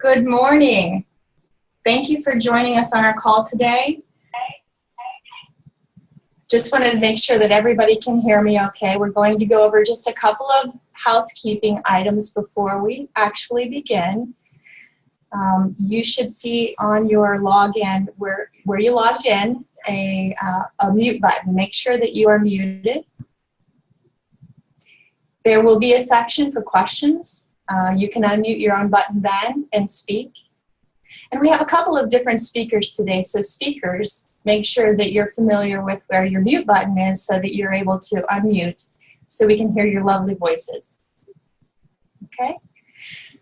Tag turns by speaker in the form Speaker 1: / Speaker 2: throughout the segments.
Speaker 1: Good morning. Thank you for joining us on our call today. Just wanted to make sure that everybody can hear me okay. We're going to go over just a couple of housekeeping items before we actually begin. You should see on your login where you logged in a mute button. Make sure that you are muted. There will be a section for questions. You can unmute your own button then and speak. And we have a couple of different speakers today. So speakers, make sure that you're familiar with where your mute button is so that you're able to unmute so we can hear your lovely voices. Okay?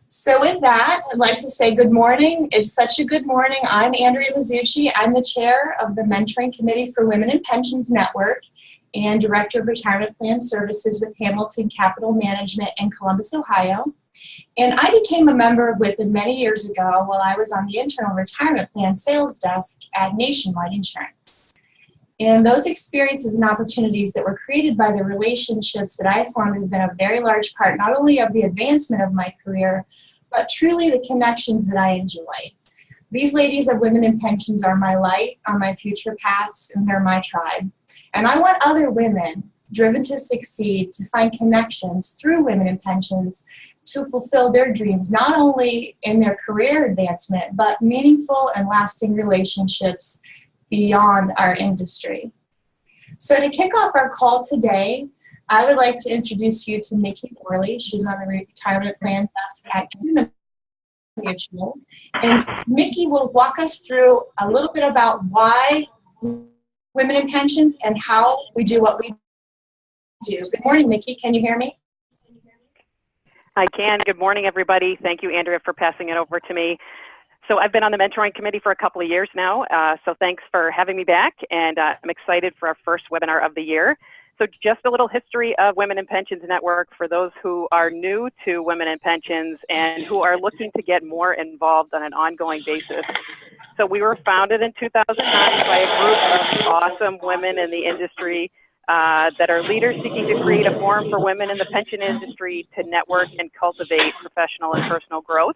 Speaker 1: So with that, I'd like to say good morning. It's such a good morning. I'm Andrea Mazzucci. I'm the chair of the Mentoring Committee for Women in Pensions Network and Director of Retirement Plan Services with Hamilton Capital Management in Columbus, Ohio. And I became a member of WiPN many years ago while I was on the internal retirement plan sales desk at Nationwide Insurance. And those experiences and opportunities that were created by the relationships that I formed have been a very large part, not only of the advancement of my career, but truly the connections that I enjoy. These ladies of Women in Pensions are my light on my future paths, and they're my tribe. And I want other women driven to succeed to find connections through Women in Pensions to fulfill their dreams, not only in their career advancement, but meaningful and lasting relationships beyond our industry. So to kick off our call today, I would like to introduce you to Nikki Worley. She's on the retirement plan desk at Mutual. And Nikki will walk us through a little bit about why Women in Pensions and how we do what we do. Good morning, Nikki. Can you hear me?
Speaker 2: I can. Good morning, everybody. Thank you, Andrea, for passing it over to me. So I've been on the mentoring committee for a couple of years now, so thanks for having me back, and I'm excited for our first webinar of the year. So just a little history of Women in Pensions Network for those who are new to Women in Pensions and who are looking to get more involved on an ongoing basis. So we were founded in 2009 by a group of awesome women in the industry that are leaders seeking to create a forum for women in the pension industry to network and cultivate professional and personal growth.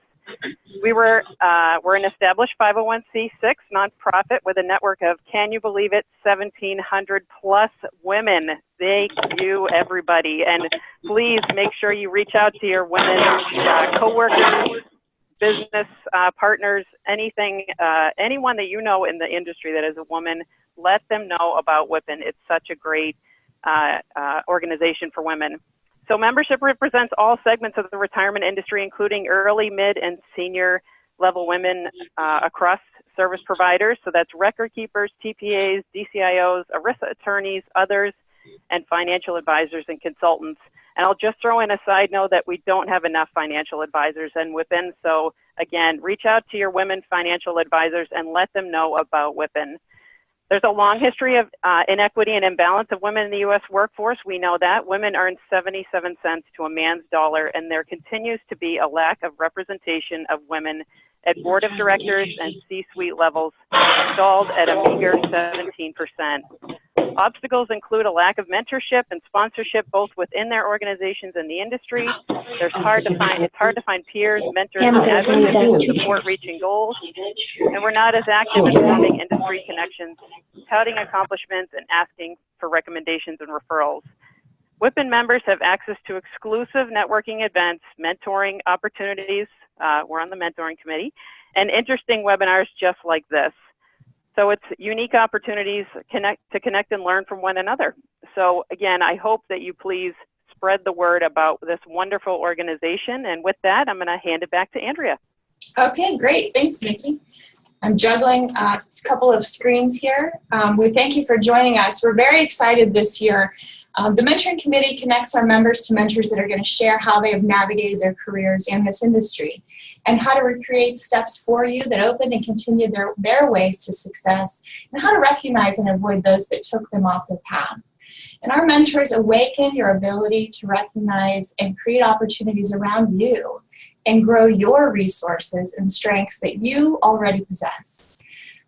Speaker 2: We're an established 501c6 nonprofit with a network of, can you believe it, 1,700 plus women. Thank you, everybody. And please make sure you reach out to your women coworkers, business partners, anything, anyone that you know in the industry that is a woman. Let them know about WiPN. It's such a great organization for women. So membership represents all segments of the retirement industry, including early, mid, and senior level women across service providers. So that's record keepers, TPAs, DCIOs, ERISA attorneys, others, and financial advisors and consultants. And I'll just throw in a side note that we don't have enough financial advisors in WiPN. So again, reach out to your women financial advisors and let them know about WiPN. There's a long history of inequity and imbalance of women in the U.S. workforce. We know that. Women earn 77 cents to a man's dollar, and there continues to be a lack of representation of women at board of directors and C-suite levels, stalled at a meager 17%. Obstacles include a lack of mentorship and sponsorship both within their organizations and the industry. It's hard to find peers, mentors, and advocates to support reaching goals. And we're not as active in forming industry connections, touting accomplishments, and asking for recommendations and referrals. WiPN members have access to exclusive networking events, mentoring opportunities, we're on the mentoring committee, and interesting webinars just like this. So it's unique opportunities to connect and learn from one another. So again, I hope that you please spread the word about this wonderful organization. And with that, I'm going to hand it back to Andrea.
Speaker 1: Okay, great. Thanks, Nikki. I'm juggling a couple of screens here. We thank you for joining us. We're very excited this year. The Mentoring Committee connects our members to mentors that are going to share how they have navigated their careers in this industry and how to recreate steps for you that open and continue their ways to success, and how to recognize and avoid those that took them off their path. And our mentors awaken your ability to recognize and create opportunities around you and grow your resources and strengths that you already possess.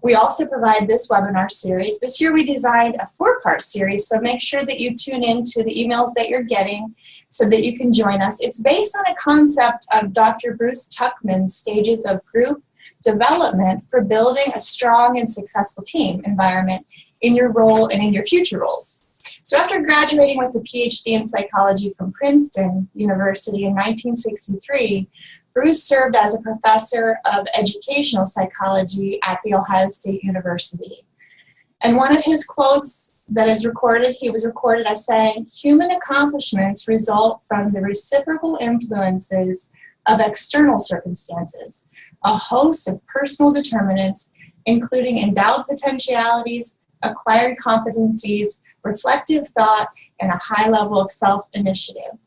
Speaker 1: We also provide this webinar series. This year we designed a 4-part series, so make sure that you tune in to the emails that you're getting so that you can join us. It's based on a concept of Dr. Bruce Tuckman's stages of group development for building a strong and successful team environment in your role and in your future roles. So after graduating with a PhD in psychology from Princeton University in 1963, Bruce served as a professor of educational psychology at The Ohio State University. And one of his quotes that is recorded, he was recorded as saying, "Human accomplishments result from the reciprocal influences of external circumstances, a host of personal determinants, including endowed potentialities, acquired competencies, reflective thought, and a high level of self-initiative."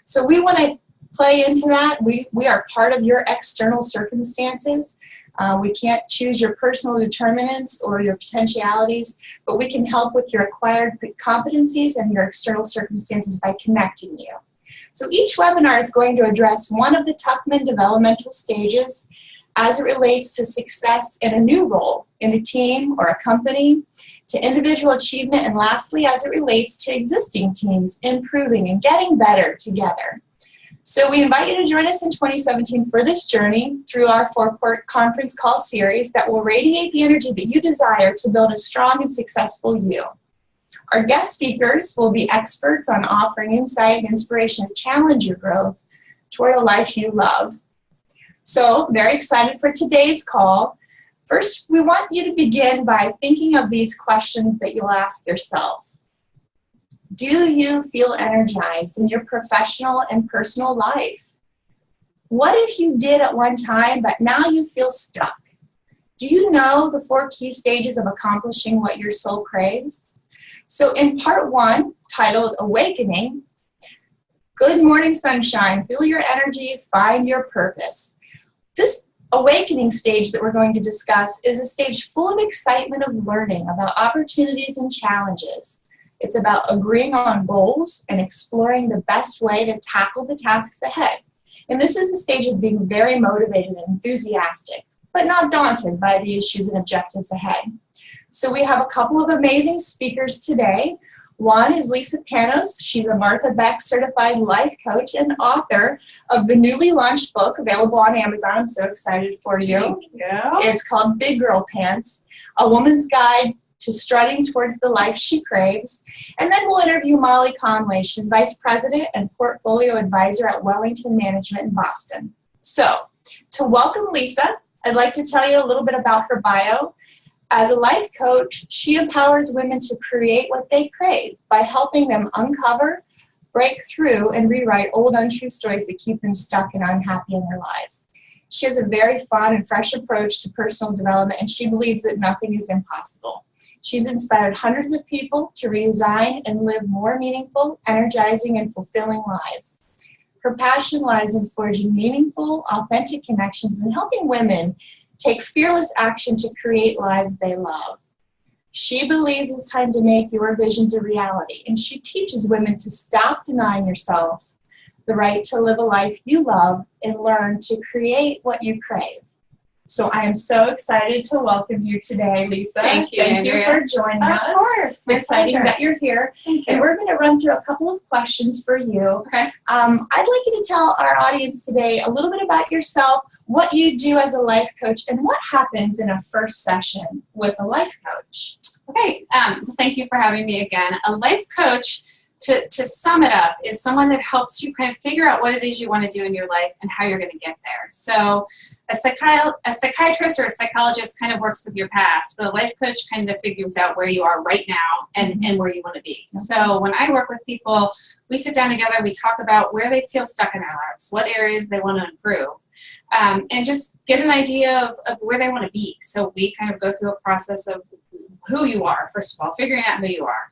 Speaker 1: So we want to play into that. We are part of your external circumstances. We can't choose your personal determinants or your potentialities, but we can help with your acquired competencies and your external circumstances by connecting you. So each webinar is going to address one of the Tuckman developmental stages as it relates to success in a new role in a team or a company, to individual achievement, and lastly, as it relates to existing teams improving and getting better together. So we invite you to join us in 2017 for this journey through our 4-part conference call series that will radiate the energy that you desire to build a strong and successful you. Our guest speakers will be experts on offering insight and inspiration to challenge your growth toward a life you love. So, very excited for today's call. First, we want you to begin by thinking of these questions that you'll ask yourself. Do you feel energized in your professional and personal life? What if you did at one time, but now you feel stuck? Do you know the 4 key stages of accomplishing what your soul craves? So in part 1, titled Awakening, Good Morning Sunshine, Feel Your Energy, Find Your Purpose. This awakening stage that we're going to discuss is a stage full of excitement of learning about opportunities and challenges. It's about agreeing on goals and exploring the best way to tackle the tasks ahead. And this is a stage of being very motivated and enthusiastic, but not daunted by the issues and objectives ahead. So we have a couple of amazing speakers today. One is Lisa Panos. She's a Martha Beck certified life coach and author of the newly launched book available on Amazon. I'm so excited for you.
Speaker 3: Thank you.
Speaker 1: It's called Big Girl Pants, A Woman's Guide to Strutting Towards the Life She Craves. And then we'll interview Molly Conway. She's Vice President and Portfolio Advisor at Wellington Management in Boston. So, to welcome Lisa, I'd like to tell you a little bit about her bio. As a life coach, she empowers women to create what they crave by helping them uncover, break through, and rewrite old untrue stories that keep them stuck and unhappy in their lives. She has a very fun and fresh approach to personal development, and she believes that nothing is impossible. She's inspired hundreds of people to redesign and live more meaningful, energizing, and fulfilling lives. Her passion lies in forging meaningful, authentic connections and helping women take fearless action to create lives they love. She believes it's time to make your visions a reality, and she teaches women to stop denying yourself the right to live a life you love and learn to create what you crave. So I am so excited to welcome you today, Lisa.
Speaker 3: Thank you, Andrea.
Speaker 1: for joining us.
Speaker 3: Of course.
Speaker 1: It's exciting that you're here.
Speaker 3: Thank you.
Speaker 1: And we're going to run through a couple of questions for you.
Speaker 3: Okay.
Speaker 1: I'd like you to tell our audience today a little bit about yourself, what you do as a life coach, and what happens in a first session with a life coach.
Speaker 3: Okay. Thank you for having me again. A life coach, to sum it up, is someone that helps you kind of figure out what it is you want to do in your life and how you're going to get there. So a psychiatrist or a psychologist kind of works with your past, but a life coach kind of figures out where you are right now and where you want to be.
Speaker 1: Okay.
Speaker 3: So when I work with people, we sit down together, we talk about where they feel stuck in their lives, what areas they want to improve, and just get an idea of where they want to be. So we kind of go through a process of who you are, first of all, figuring out who you are,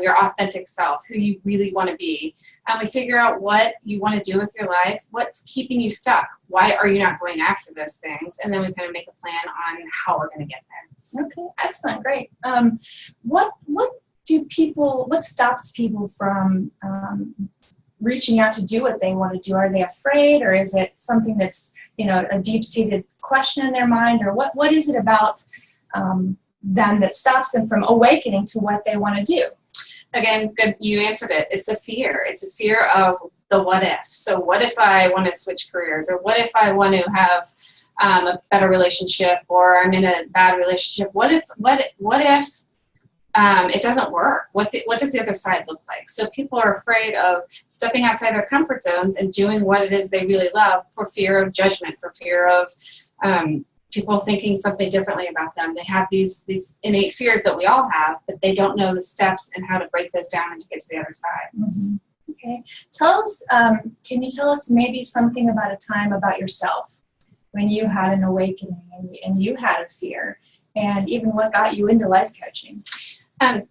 Speaker 3: your authentic self, who you really want to be. We figure out what you want to do with your life, what's keeping you stuck, why are you not going after those things, and then we kind of make a plan on how we're going to get there.
Speaker 1: Okay, excellent, great. What stops people from reaching out to do what they want to do? Are they afraid, or is it something that's, a deep-seated question in their mind, or what is it about them that stops them from awakening to what they want to do?
Speaker 3: Again, good, you answered it. It's a fear. It's a fear of the what if. So what if I want to switch careers? Or what if I want to have a better relationship, or I'm in a bad relationship? What if it doesn't work? What does the other side look like? So people are afraid of stepping outside their comfort zones and doing what it is they really love for fear of judgment, for fear of people thinking something differently about them. They have these innate fears that we all have, but they don't know the steps and how to break those down and to get to the other side.
Speaker 1: Mm-hmm. Okay. Tell us, can you tell us maybe something about a time about yourself when you had an awakening and you had a fear, and even what got you into life coaching?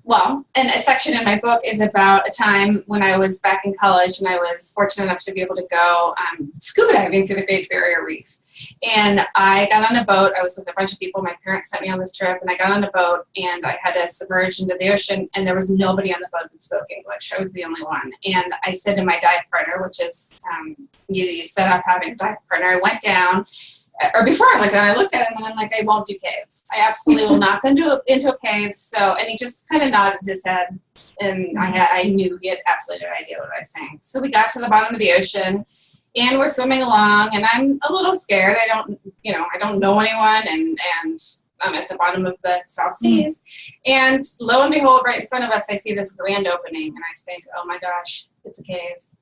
Speaker 3: Well, and a section in my book is about a time when I was back in college and I was fortunate enough to be able to go scuba diving through the Great Barrier Reef. And I got on a boat. I was with a bunch of people. My parents sent me on this trip, and I got on a boat and I had to submerge into the ocean, and there was nobody on the boat that spoke English. I was the only one. And I said to my dive partner, which is you set up having a dive partner, I went down. Or before I went down, I looked at him and I'm like, I won't do caves. I absolutely will not go into a cave. So, and he just kind of nodded his head, and I knew he had absolutely no idea what I was saying. So we got to the bottom of the ocean, and we're swimming along, and I'm a little scared. I don't know anyone, and I'm at the bottom of the South Seas. And lo and behold, right in front of us, I see this grand opening, and I think, oh my gosh, it's a cave.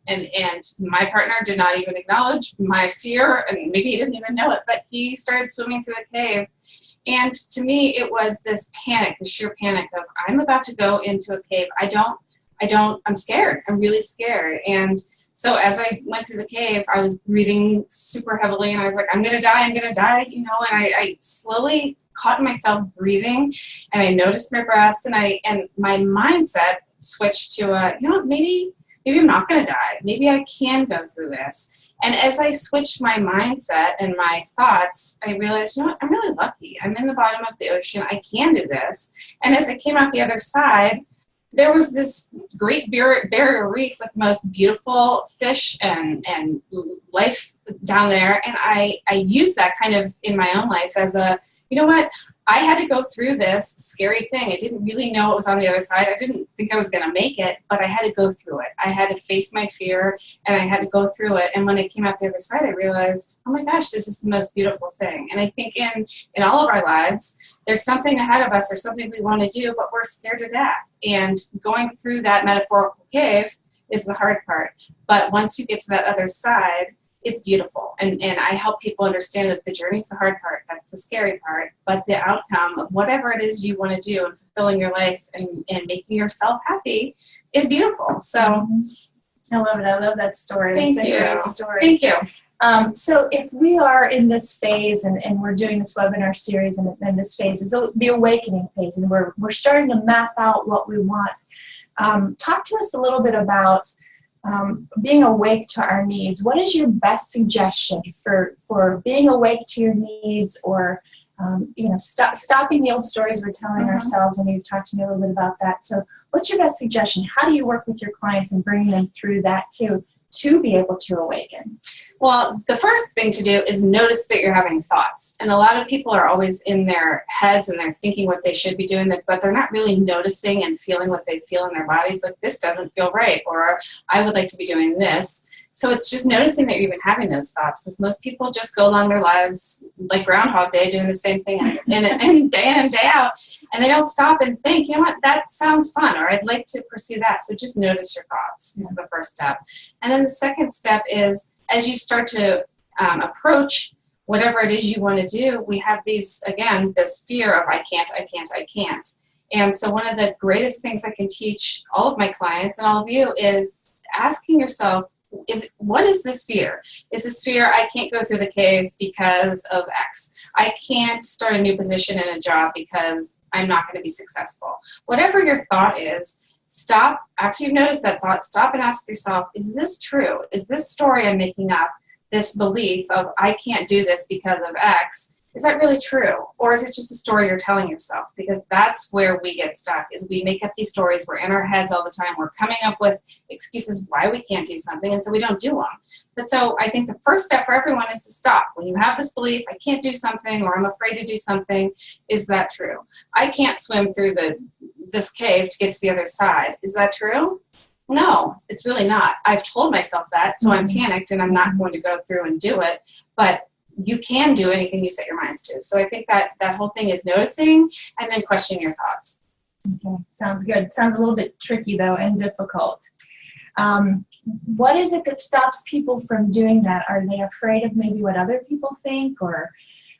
Speaker 3: And my partner did not even acknowledge my fear, and maybe he didn't even know it, but he started swimming through the cave. And to me, it was this panic, the sheer panic of, I'm about to go into a cave. I'm scared. I'm really scared. And so as I went through the cave, I was breathing super heavily, and I was like, I'm going to die, and I slowly caught myself breathing, and I noticed my breaths, and my mindset switched to, maybe I'm not going to die. Maybe I can go through this. And as I switched my mindset and my thoughts, I realized, I'm really lucky. I'm in the bottom of the ocean. I can do this. And as I came out the other side, there was this great barrier reef with the most beautiful fish and life down there. And I used that kind of in my own life as a, you know what? I had to go through this scary thing. I didn't really know what was on the other side. I didn't think I was going to make it, but I had to go through it. I had to face my fear, and I had to go through it. And when I came out the other side, I realized, oh my gosh, this is the most beautiful thing. And I think in all of our lives, there's something ahead of us. There's something we want to do, but we're scared to death. And going through that metaphorical cave is the hard part. But once you get to that other side, it's beautiful. And I help people understand that the journey's the hard part, that's the scary part, but the outcome of whatever it is you want to do and fulfilling your life and making yourself happy is beautiful. So
Speaker 1: I love it. I love that story.
Speaker 3: Thank you.
Speaker 1: A great story.
Speaker 3: Thank you.
Speaker 1: So if we are in this phase and we're doing this webinar series, and this phase is the awakening phase, and we're starting to map out what we want, talk to us a little bit about being awake to our needs. What is your best suggestion for being awake to your needs, or stopping the old stories we're telling ourselves? And you talked to me a little bit about that. So what's your best suggestion? How do you work with your clients and bring them through that to be able to awaken?
Speaker 3: Well, the first thing to do is notice that you're having thoughts. And a lot of people are always in their heads and they're thinking what they should be doing, but they're not really noticing and feeling what they feel in their bodies. Like, this doesn't feel right, or I would like to be doing this. So it's just noticing that you're even having those thoughts, because most people just go along their lives like Groundhog Day, doing the same thing and day in and day out, and they don't stop and think, you know what, that sounds fun, or I'd like to pursue that. So just notice your thoughts is the first step. And then the second step is, as you start to approach whatever it is you want to do, we have these, again, this fear of I can't. And so one of the greatest things I can teach all of my clients and all of you is asking yourself, what is this fear? Is this fear I can't go through the cave because of X? I can't start a new position in a job because I'm not going to be successful. Whatever your thought is, stop. After you've noticed that thought, stop and ask yourself, is this true? Is this story I'm making up, this belief of I can't do this because of X, is that really true? Or is it just a story you're telling yourself? Because that's where we get stuck, is we make up these stories. We're in our heads all the time. We're coming up with excuses why we can't do something, and so we don't do them. But so I think the first step for everyone is to stop. When you have this belief, I can't do something, or I'm afraid to do something, is that true? I can't swim through this cave to get to the other side. Is that true? No, it's really not. I've told myself that, so I'm panicked and I'm not going to go through and do it. But you can do anything you set your minds to. So I think that whole thing is noticing and then questioning your thoughts.
Speaker 1: Okay, sounds good. Sounds a little bit tricky though and difficult. What is it that stops people from doing that? Are they afraid of maybe what other people think, or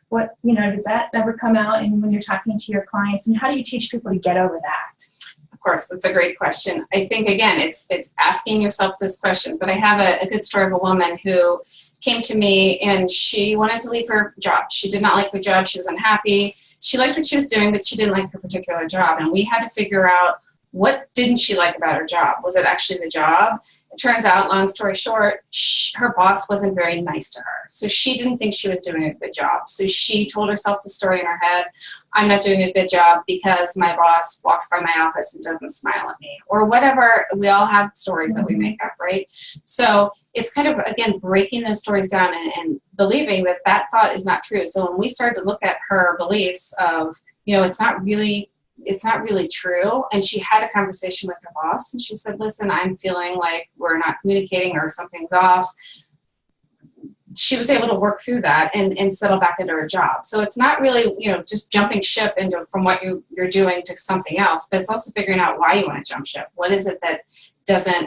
Speaker 1: what, does that ever come out in when you're talking to your clients, and how do you teach people to get over that?
Speaker 3: Of course, that's a great question. I think, again, it's asking yourself those questions. But I have a good story of a woman who came to me and she wanted to leave her job. She did not like her job. She was unhappy. She liked what she was doing, but she didn't like her particular job. And we had to figure out, what didn't she like about her job? Was it actually the job? It turns out, long story short, her boss wasn't very nice to her. So she didn't think she was doing a good job. So she told herself the story in her head, I'm not doing a good job because my boss walks by my office and doesn't smile at me. Or whatever, we all have stories that we make up, right? So it's kind of, again, breaking those stories down and believing that that thought is not true. So when we started to look at her beliefs of, it's not really true. And she had a conversation with her boss and she said, listen, I'm feeling like we're not communicating or something's off. She was able to work through that and settle back into her job. So it's not really, just jumping ship from what you're doing to something else, but it's also figuring out why you want to jump ship. What is it that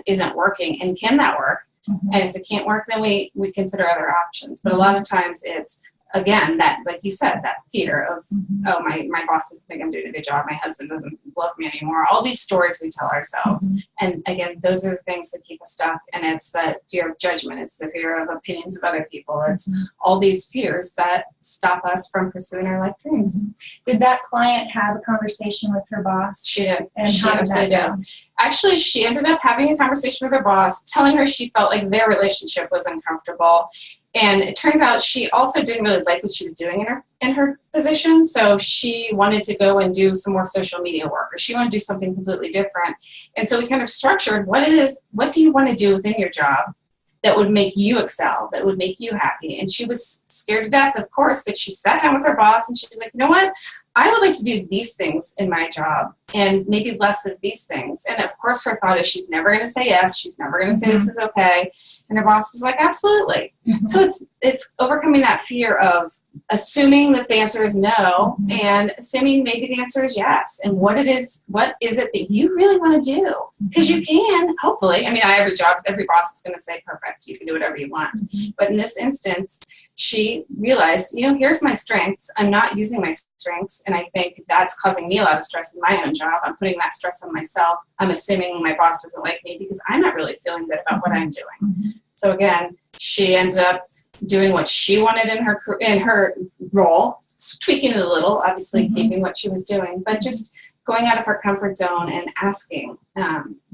Speaker 3: isn't working, and can that work? Mm-hmm. And if it can't work, then we consider other options. But a lot of times it's, again, that, like you said, that fear of, oh, my boss doesn't think I'm doing a good job, my husband doesn't love me anymore, all these stories we tell ourselves. And again, those are the things that keep us stuck, and it's that fear of judgment, it's the fear of opinions of other people, it's all these fears that stop us from pursuing our life dreams.
Speaker 1: Did that client have a conversation with her boss?
Speaker 3: She did.
Speaker 1: And
Speaker 3: she
Speaker 1: how did that go?
Speaker 3: Actually, she ended up having a conversation with her boss, telling her she felt like their relationship was uncomfortable. And it turns out she also didn't really like what she was doing in her position. So she wanted to go and do some more social media work, or she wanted to do something completely different. And so we kind of structured what do you want to do within your job that would make you excel, that would make you happy. And she was scared to death, of course, but she sat down with her boss and she was like, you know what? I would like to do these things in my job and maybe less of these things. And of course her thought is she's never going to say yes. She's never going to say this is okay. And her boss was like, absolutely. So it's overcoming that fear of assuming that the answer is no and assuming maybe the answer is yes. And what is it that you really want to do? Because you can, hopefully. I mean, every boss is going to say, perfect, you can do whatever you want. But in this instance, she realized, here's my strengths. I'm not using my strengths. And I think that's causing me a lot of stress in my own job. I'm putting that stress on myself. I'm assuming my boss doesn't like me because I'm not really feeling good about what I'm doing. So again, she ended up doing what she wanted in her role, tweaking it a little, obviously keeping what she was doing, but just going out of her comfort zone and asking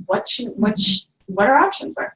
Speaker 3: what her options were.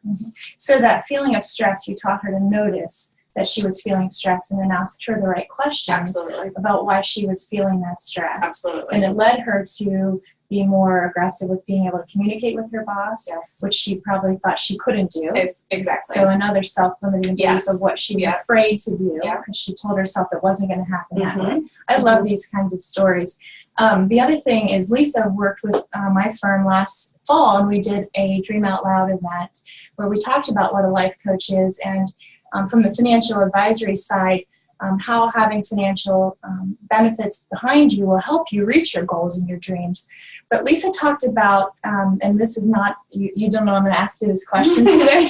Speaker 1: So that feeling of stress, you taught her to notice that she was feeling stress and then asked her the right questions about why she was feeling that stress.
Speaker 3: Absolutely.
Speaker 1: And it led her to be more aggressive with being able to communicate with her boss,
Speaker 3: yes,
Speaker 1: which she probably thought she couldn't do.
Speaker 3: Exactly.
Speaker 1: So another self-limiting belief of what she was afraid to do because she told herself it wasn't going to happen that way. I love these kinds of stories. The other thing is Lisa worked with my firm last fall, and we did a Dream Out Loud event where we talked about what a life coach is, and from the financial advisory side, how having financial benefits behind you will help you reach your goals and your dreams. But Lisa talked about, and this is not, you don't know I'm going to ask you this question today,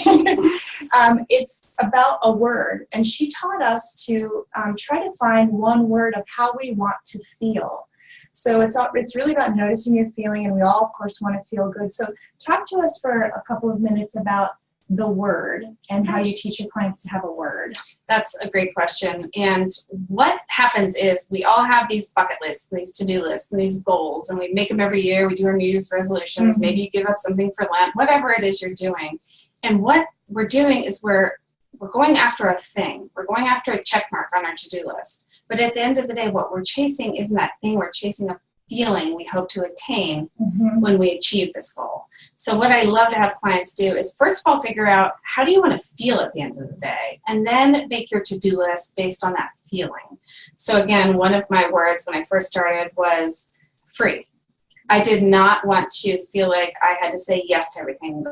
Speaker 1: it's about a word. And she taught us to try to find one word of how we want to feel. So it's really about noticing your feeling, and we all, of course, want to feel good. So talk to us for a couple of minutes about the word and how you teach your clients to have a word.
Speaker 3: That's a great question. And what happens is we all have these bucket lists, these to-do lists, and these goals, and we make them every year. We do our New Year's resolutions. Maybe you give up something for Lent, whatever it is you're doing. And what we're doing is we're we're going after a thing. We're going after a check mark on our to-do list. But at the end of the day, what we're chasing isn't that thing. We're chasing a feeling we hope to attain when we achieve this goal. So what I love to have clients do is, first of all, figure out how do you want to feel at the end of the day, and then make your to-do list based on that feeling. So again, one of my words when I first started was free. I did not want to feel like I had to say yes to everything.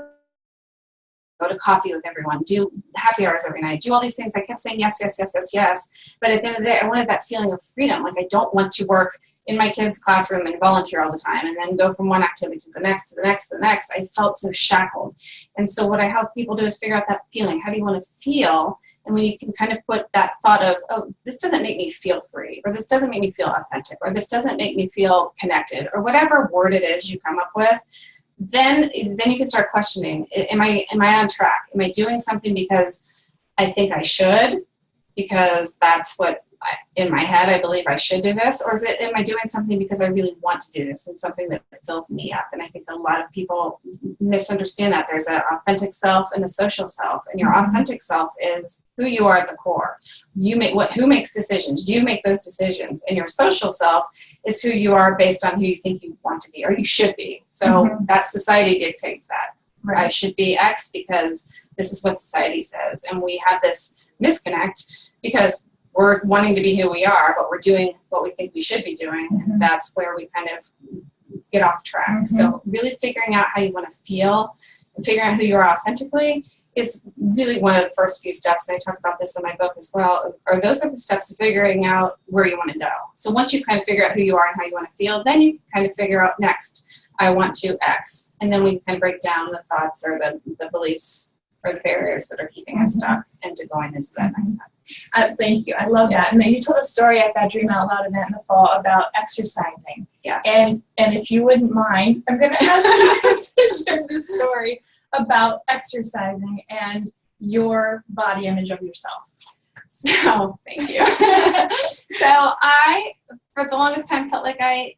Speaker 3: Go to coffee with everyone, do happy hours every night, do all these things. I kept saying yes, yes, yes, yes, yes. But at the end of the day, I wanted that feeling of freedom. Like, I don't want to work in my kids' classroom and volunteer all the time and then go from one activity to the next, to the next, to the next. I felt so shackled. And so what I help people do is figure out that feeling. How do you want to feel? And when you can kind of put that thought of, oh, this doesn't make me feel free, or this doesn't make me feel authentic, or this doesn't make me feel connected, or whatever word it is you come up with, then you can start questioning, am I on track? Am I doing something because I think I should, because that's what in my head I believe I should do this, or am I doing something because I really want to do this and something that fills me up? And I think a lot of people misunderstand that. There's an authentic self and a social self, and your authentic self is who you are at the core. Who makes decisions? You make those decisions. And your social self is who you are based on who you think you want to be or you should be. So that society dictates that. Right. I should be X because this is what society says. And we have this misconnect because we're wanting to be who we are, but we're doing what we think we should be doing. And that's where we kind of get off track. So really figuring out how you want to feel and figuring out who you are authentically is really one of the first few steps. And I talk about this in my book as well. Or those are the steps of figuring out where you want to go. So once you kind of figure out who you are and how you want to feel, then you kind of figure out next, I want to X. And then we kind of break down the thoughts or the beliefs or the barriers that are keeping us stuck into going into that next step.
Speaker 1: Thank you. I love that. And then you told a story at that Dream Out Loud event in the fall about exercising.
Speaker 3: Yes.
Speaker 1: And if you wouldn't mind, I'm going to ask you to share this story about exercising and your body image of yourself.
Speaker 3: So, thank you. So I, for the longest time, felt like I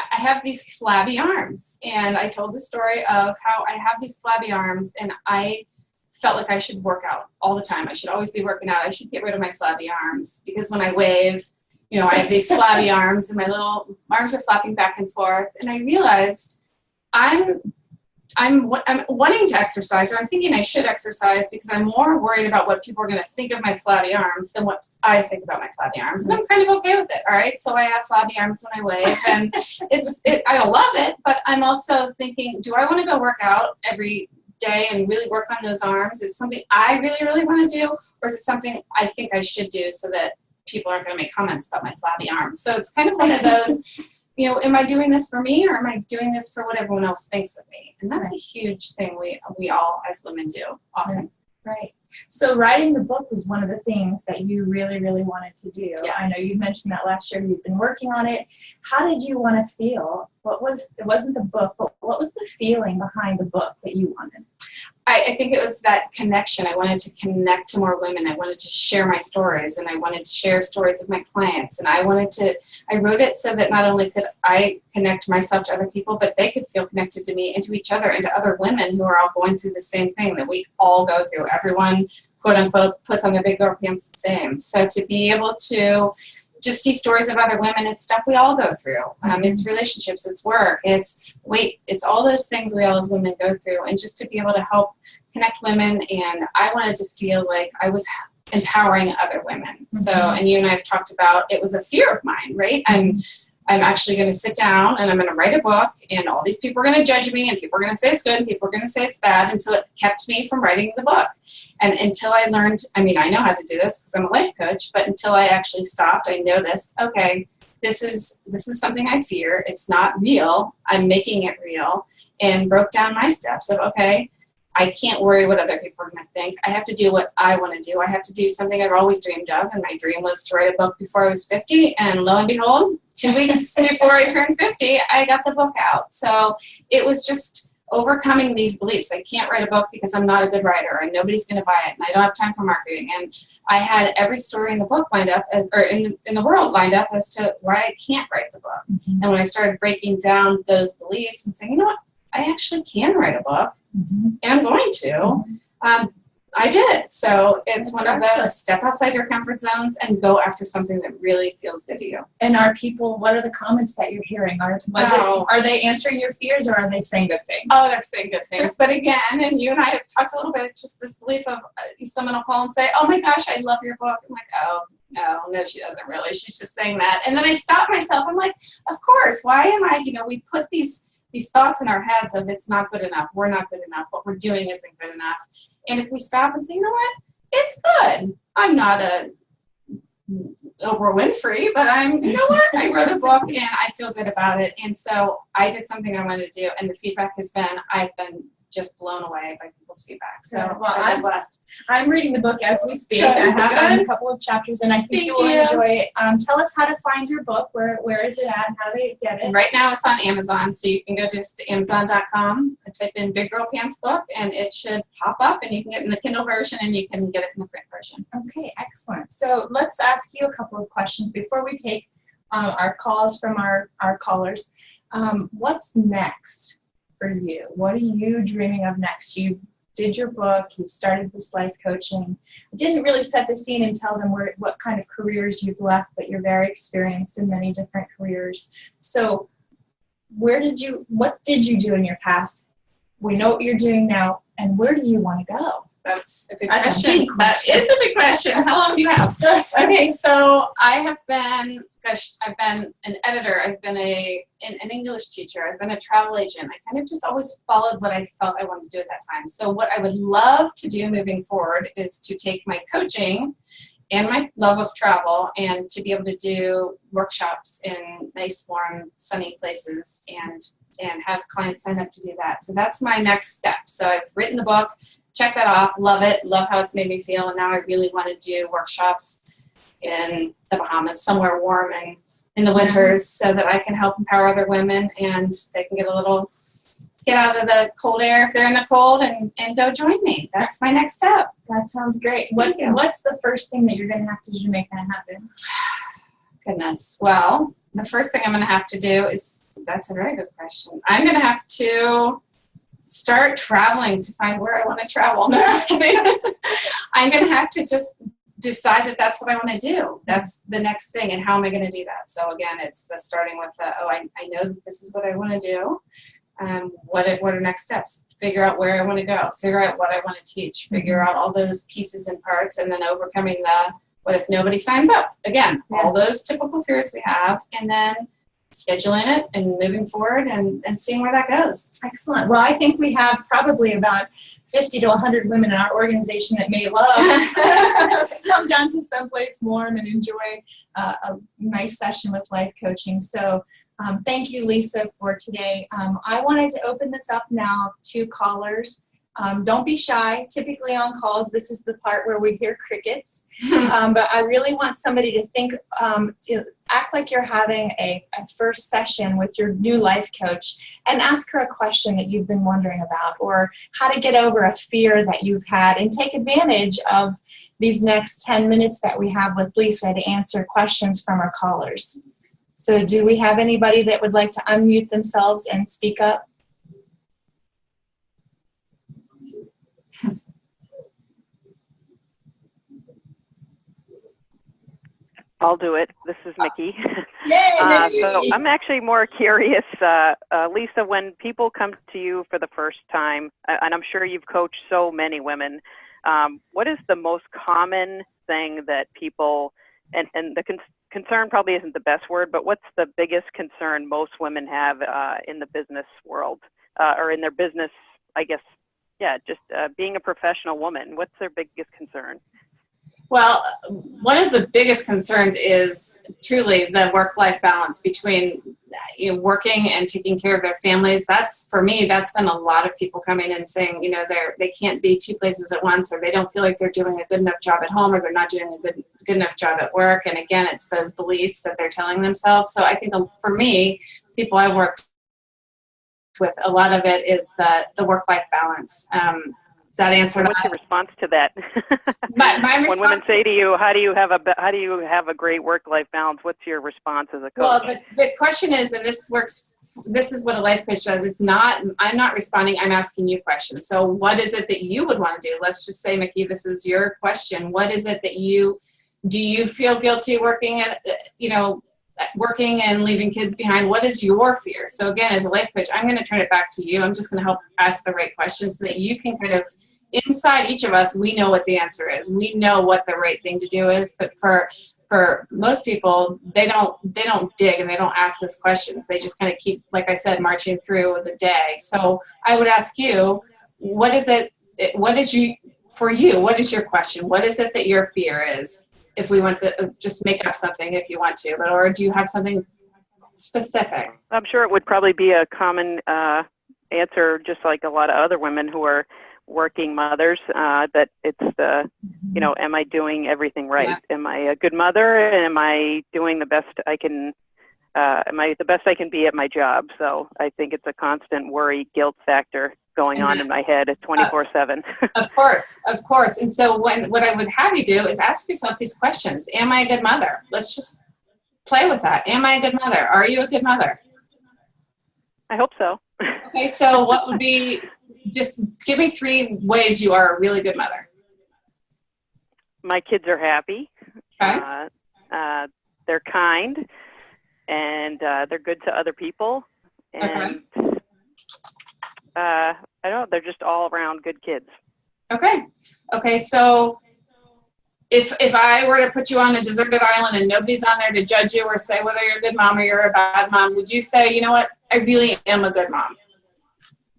Speaker 3: have these flabby arms. And I told the story of how I have these flabby arms and I felt like I should work out all the time. I should always be working out. I should get rid of my flabby arms because when I wave, I have these flabby arms and my little arms are flapping back and forth. And I realized I'm wanting to exercise, or I'm thinking I should exercise because I'm more worried about what people are going to think of my flabby arms than what I think about my flabby arms. And I'm kind of okay with it. All right. So I have flabby arms when I wave and I don't love it, but I'm also thinking, do I want to go work out every day and really work on those arms? Is it something I really, really want to do? Or is it something I think I should do so that people aren't going to make comments about my flabby arms? So it's kind of one of those, am I doing this for me or am I doing this for what everyone else thinks of me? And that's a huge thing we all as women do often.
Speaker 1: Right. So writing the book was one of the things that you really, really wanted to do.
Speaker 3: Yes.
Speaker 1: I know you mentioned that last year you've been working on it. How did you want to feel? It wasn't the book, but what was the feeling behind the book that you wanted?
Speaker 3: I think it was that connection. I wanted to connect to more women. I wanted to share my stories, and I wanted to share stories of my clients. And I wrote it so that not only could I connect myself to other people, but they could feel connected to me and to each other and to other women who are all going through the same thing that we all go through. Everyone, quote unquote, puts on their big girl pants the same. So to be able to just see stories of other women, it's stuff we all go through. It's relationships, it's work, it's all those things we all as women go through. And just to be able to help connect women, and I wanted to feel like I was empowering other women. So, and you and I have talked about, it was a fear of mine, right? I'm actually going to sit down and I'm going to write a book, and all these people are going to judge me, and people are going to say it's good, and people are going to say it's bad. And so it kept me from writing the book. And until I learned, I know how to do this because I'm a life coach, but until I actually stopped, I noticed, okay, this is something I fear. It's not real. I'm making it real, and broke down my steps of, okay, I can't worry what other people are going to think. I have to do what I want to do. I have to do something I've always dreamed of, and my dream was to write a book before I was 50, and lo and behold, 2 weeks before I turned 50, I got the book out. So it was just overcoming these beliefs. I can't write a book because I'm not a good writer, and nobody's going to buy it, and I don't have time for marketing. And I had every story in the book lined up, in the world lined up as to why I can't write the book. And when I started breaking down those beliefs and saying, you know what, I actually can write a book, and I'm going to. I did. So it's
Speaker 1: That's
Speaker 3: one of
Speaker 1: excellent.
Speaker 3: those step outside your comfort zones and go after something that really feels good to you.
Speaker 1: And what are the comments that you're hearing? Are they answering your fears, or are they saying good things?
Speaker 3: Oh, they're saying good things. But again, and you and I have talked a little bit, just this belief of someone will call and say, oh my gosh, I love your book. I'm like, oh, no, she doesn't really. She's just saying that. And then I stop myself. I'm like, of course, why am I, we put these thoughts in our heads of it's not good enough, we're not good enough, what we're doing isn't good enough. And if we stop and say, you know what, it's good. I'm not a Oprah Winfrey, but you know what, I wrote a book and I feel good about it. And so I did something I wanted to do, and the feedback has been, I've been just blown away by people's feedback. So
Speaker 1: well,
Speaker 3: I'm blessed.
Speaker 1: I'm reading the book as we speak.
Speaker 3: Good,
Speaker 1: I have
Speaker 3: good.
Speaker 1: a couple of chapters, and I think you will enjoy it. Tell us how to find your book. Where is it at, and how do they get it?
Speaker 3: Right now it's on Amazon, so you can go just to Amazon.com, type in Big Girl Pants book, and it should pop up, and you can get it in the Kindle version, and you can get it in the print version.
Speaker 1: Okay, excellent. So let's ask you a couple of questions before we take our calls from our callers. What's next for you? What are you dreaming of next? You did your book, you started this life coaching. I didn't really set the scene and tell them what kind of careers you've left, but you're very experienced in many different careers. So what did you do in your past? We know what you're doing now, and where do you want to go?
Speaker 3: That's a good
Speaker 1: That's
Speaker 3: question.
Speaker 1: a big question.
Speaker 3: That is a big question. How long do you have? Okay, so I've been an editor. I've been an English teacher. I've been a travel agent. I kind of just always followed what I felt I wanted to do at that time. So what I would love to do moving forward is to take my coaching and my love of travel and to be able to do workshops in nice, warm, sunny places and have clients sign up to do that. So that's my next step. So I've written the book, check that off, love it, love how it's made me feel, and now I really want to do workshops in the Bahamas, somewhere warm and in the winters, so that I can help empower other women and they can get out of the cold air if they're in the cold and go join me. That's my next step.
Speaker 1: That sounds great. What's the first thing that you're going to have to do to make that happen?
Speaker 3: Goodness. Well, the first thing I'm going to have to do that's a very good question. I'm going to have to start traveling to find where I want to travel. No, just kidding. I'm going to have to just decide that that's what I want to do. That's the next thing, and how am I going to do that? So again, it's starting with, I know that this is what I want to do. What are next steps? Figure out where I want to go. Figure out what I want to teach. Figure out all those pieces and parts, and then overcoming what if nobody signs up? Again, all those typical fears we have, and then scheduling it and moving forward and seeing where that goes.
Speaker 1: Excellent. Well, I think we have probably about 50 to 100 women in our organization that may love come down to someplace warm and enjoy a nice session with life coaching. So thank you, Lisa, for today. I wanted to open this up now to callers. Don't be shy. Typically on calls, this is the part where we hear crickets. But I really want somebody to think, to act like you're having a first session with your new life coach and ask her a question that you've been wondering about, or how to get over a fear that you've had, and take advantage of these next 10 minutes that we have with Lisa to answer questions from our callers. So do we have anybody that would like to unmute themselves and speak up?
Speaker 2: I'll do it. This is Mickey.
Speaker 1: Yay,
Speaker 2: so I'm actually more curious, Lisa, when people come to you for the first time, and I'm sure you've coached so many women, what is the most common thing that people, and the concern probably isn't the best word, but what's the biggest concern most women have in the business world, or in their business, I guess, just being a professional woman? What's their biggest concern?
Speaker 3: Well, one of the biggest concerns is truly the work-life balance between working and taking care of their families. That's, for me, that's been a lot of people coming and saying, they can't be two places at once, or they don't feel like they're doing a good enough job at home, or they're not doing a good enough job at work. And again, it's those beliefs that they're telling themselves. So I think for me, people I worked with, a lot of it is the work-life balance. Does that answer that?
Speaker 2: What's your response to that?
Speaker 3: My response,
Speaker 2: when women say to you, "How do you have a great work-life balance?" What's your response as a coach?
Speaker 3: Well, the question is, and this works this is what a life coach does. It's not, I'm not responding, I'm asking you questions. So what is it that you would want to do? Let's just say, Mickey, this is your question. What is it that do you feel guilty working at, working and leaving kids behind? What is your fear? So again, as a life coach, I'm going to turn it back to you. I'm just going to help ask the right questions so that you can kind of, inside each of us, we know what the answer is. We know what the right thing to do is, but for most people, they don't dig and they don't ask those questions. They just kind of keep, like I said, marching through with a day. So I would ask you, what is for you, what is your question? What is it that your fear is? If we want to just make up something, if you want to, or do you have something specific?
Speaker 2: I'm sure it would probably be a common answer, just like a lot of other women who are working mothers, that it's the, am I doing everything right? Yeah. Am I a good mother? And am I doing the best I can? Am I the best I can be at my job? So I think it's a constant worry, guilt factor going on in my head at 24/7.
Speaker 3: Of course. And so what I would have you do is ask yourself these questions. Am I a good mother? Let's just play with that. Am I a good mother? Are you a good mother?
Speaker 2: I hope so.
Speaker 3: Okay, so what would be, just give me 3 ways you are a really good mother.
Speaker 2: My kids are happy.
Speaker 3: Okay.
Speaker 2: They're kind, and they're good to other people. And I don't know, they're just all around good kids.
Speaker 3: Okay, so if I were to put you on a deserted island and nobody's on there to judge you or say whether you're a good mom or you're a bad mom, would you say, you know what, I really am a good mom?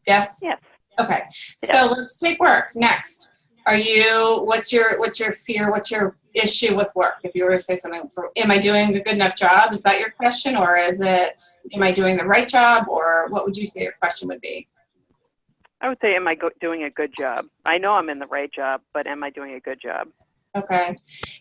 Speaker 3: Yes?
Speaker 2: Yes.
Speaker 3: Okay, so let's take work next. What's your fear, what's your issue with work? If you were to say something, am I doing a good enough job? Is that your question? Or is it, am I doing the right job? Or what would you say your question would be?
Speaker 2: I would say, am I doing a good job? I know I'm in the right job, but am I doing a good job?
Speaker 3: Okay.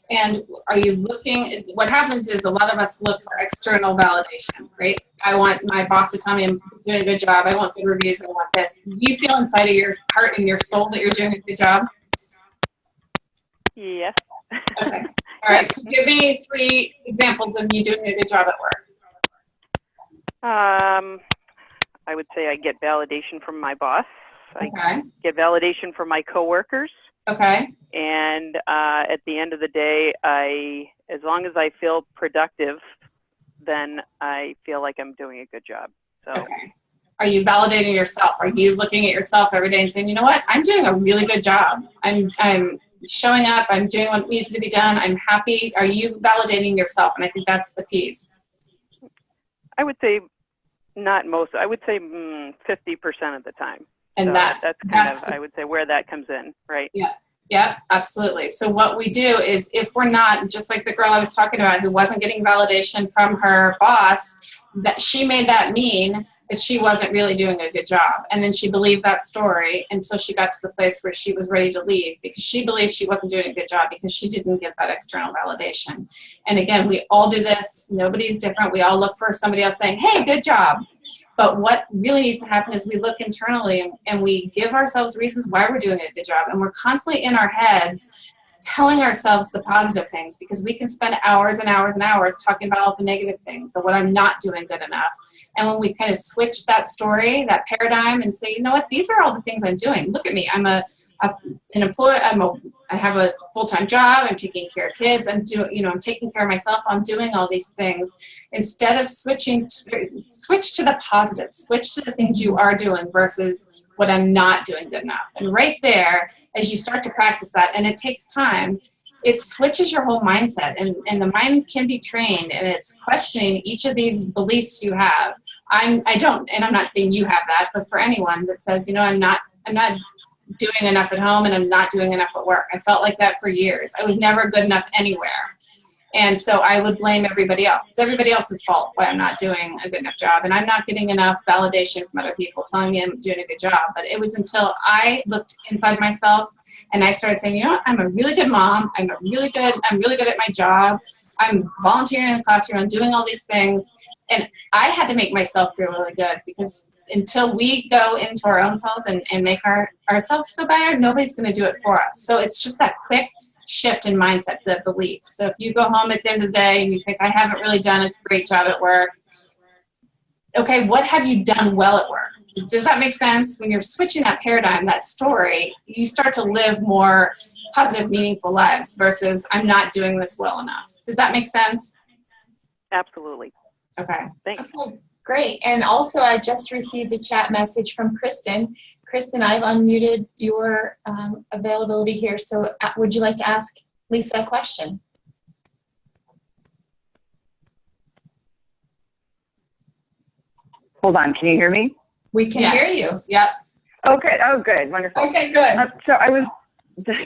Speaker 3: And are you looking, what happens is a lot of us look for external validation, right? I want my boss to tell me I'm doing a good job. I want good reviews. I want this. Do you feel inside of your heart and your soul that you're doing a good job?
Speaker 2: Yes.
Speaker 3: Okay. All right. So give me 3 examples of you doing a good job at work.
Speaker 2: I would say I get validation from my boss.
Speaker 3: Okay.
Speaker 2: I get validation from my coworkers.
Speaker 3: Okay.
Speaker 2: And at the end of the day, as long as I feel productive, then I feel like I'm doing a good job. So.
Speaker 3: Okay. Are you validating yourself? Are you looking at yourself every day and saying, you know what, I'm doing a really good job. I'm showing up. I'm doing what needs to be done. I'm happy. Are you validating yourself? And I think that's the piece.
Speaker 2: I would say not most. I would say 50% of the time.
Speaker 3: And
Speaker 2: so
Speaker 3: that's
Speaker 2: kind of, I would say, where that comes in, right?
Speaker 3: Yeah, absolutely. So what we do is, if we're not, just like the girl I was talking about who wasn't getting validation from her boss, that she made that mean that she wasn't really doing a good job. And then she believed that story until she got to the place where she was ready to leave, because she believed she wasn't doing a good job because she didn't get that external validation. And again, we all do this. Nobody's different. We all look for somebody else saying, hey, good job. But what really needs to happen is we look internally and we give ourselves reasons why we're doing a good job. And we're constantly in our heads telling ourselves the positive things, because we can spend hours and hours and hours talking about all the negative things, what I'm not doing good enough. And when we kind of switch that story, that paradigm, and say, you know what, these are all the things I'm doing. Look at me. I'm an employee. I have a full-time job. I'm taking care of kids. I'm taking care of myself. I'm doing all these things. Instead of switch to the positive, switch to the things you are doing versus what I'm not doing good enough. And right there, as you start to practice that, and it takes time, it switches your whole mindset, and the mind can be trained, and it's questioning each of these beliefs you have. I'm not saying you have that, but for anyone that says, you know, I'm not doing enough at home and I'm not doing enough at work. I felt like that for years. I was never good enough anywhere. And so I would blame everybody else. It's everybody else's fault why I'm not doing a good enough job. And I'm not getting enough validation from other people telling me I'm doing a good job. But it was until I looked inside myself and I started saying, you know what, I'm a really good mom. I'm really good at my job. I'm volunteering in the classroom. I'm doing all these things. And I had to make myself feel really good, because until we go into our own selves and make ourselves feel better, nobody's going to do it for us. So it's just that quick shift in mindset, the belief. So if you go home at the end of the day and you think, I haven't really done a great job at work, okay, what have you done well at work? Does that make sense? When you're switching that paradigm, that story, you start to live more positive, meaningful lives versus I'm not doing this well enough. Does that make sense?
Speaker 2: Absolutely.
Speaker 3: Okay.
Speaker 2: Thanks.
Speaker 1: Okay, great. And also, I just received a chat message from Kristen. Kristen, I've unmuted your availability here. So would you like to ask Lisa a question?
Speaker 4: Hold on, can you hear me?
Speaker 1: We can hear you.
Speaker 3: Yep.
Speaker 4: Okay, oh good, wonderful.
Speaker 1: Okay, good.
Speaker 4: So I was,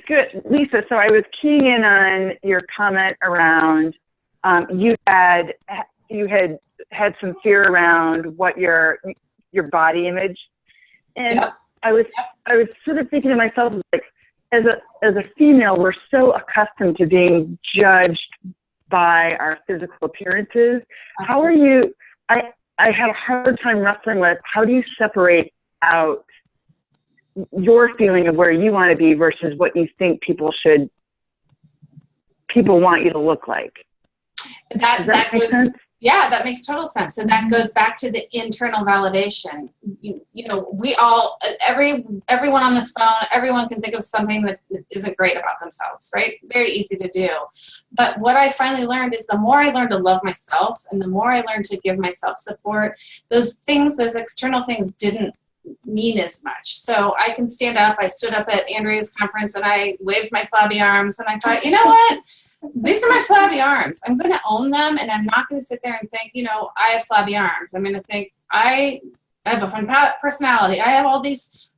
Speaker 4: good, Lisa, so I was keying in on your comment around, you had some fear around what your body image, and
Speaker 3: Yep.
Speaker 4: I was sort of thinking to myself, like, as a female, we're so accustomed to being judged by our physical appearances.
Speaker 3: Absolutely.
Speaker 4: How are you, I had a hard time wrestling with, how do you separate out your feeling of where you want to be versus what you think people want you to look like? Does that make sense?
Speaker 3: Yeah, that makes total sense. And that goes back to the internal validation. You know, we all, everyone on this phone, everyone can think of something that isn't great about themselves, right? Very easy to do. But what I finally learned is the more I learned to love myself and the more I learned to give myself support, those external things didn't mean as much. So I can stand up. I stood up at Andrea's conference and I waved my flabby arms and I thought, you know what? These are my flabby arms. I'm going to own them, and I'm not going to sit there and think, you know, I have flabby arms. I'm going to think I have a fun personality. I have all these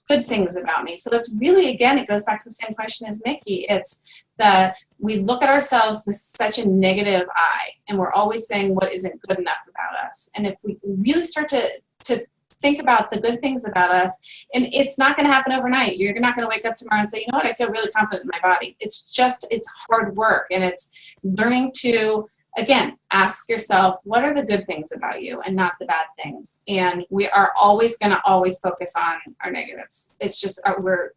Speaker 3: good things about me. So it's really, again, it goes back to the same question as Mickey. It's that we look at ourselves with such a negative eye, and we're always saying what isn't good enough about us. And if we really start to think about the good things about us, and it's not going to happen overnight. You're not going to wake up tomorrow and say, you know what, I feel really confident in my body. It's hard work, and it's learning to, again, ask yourself, what are the good things about you and not the bad things? And we are always going to always focus on our negatives. It's just,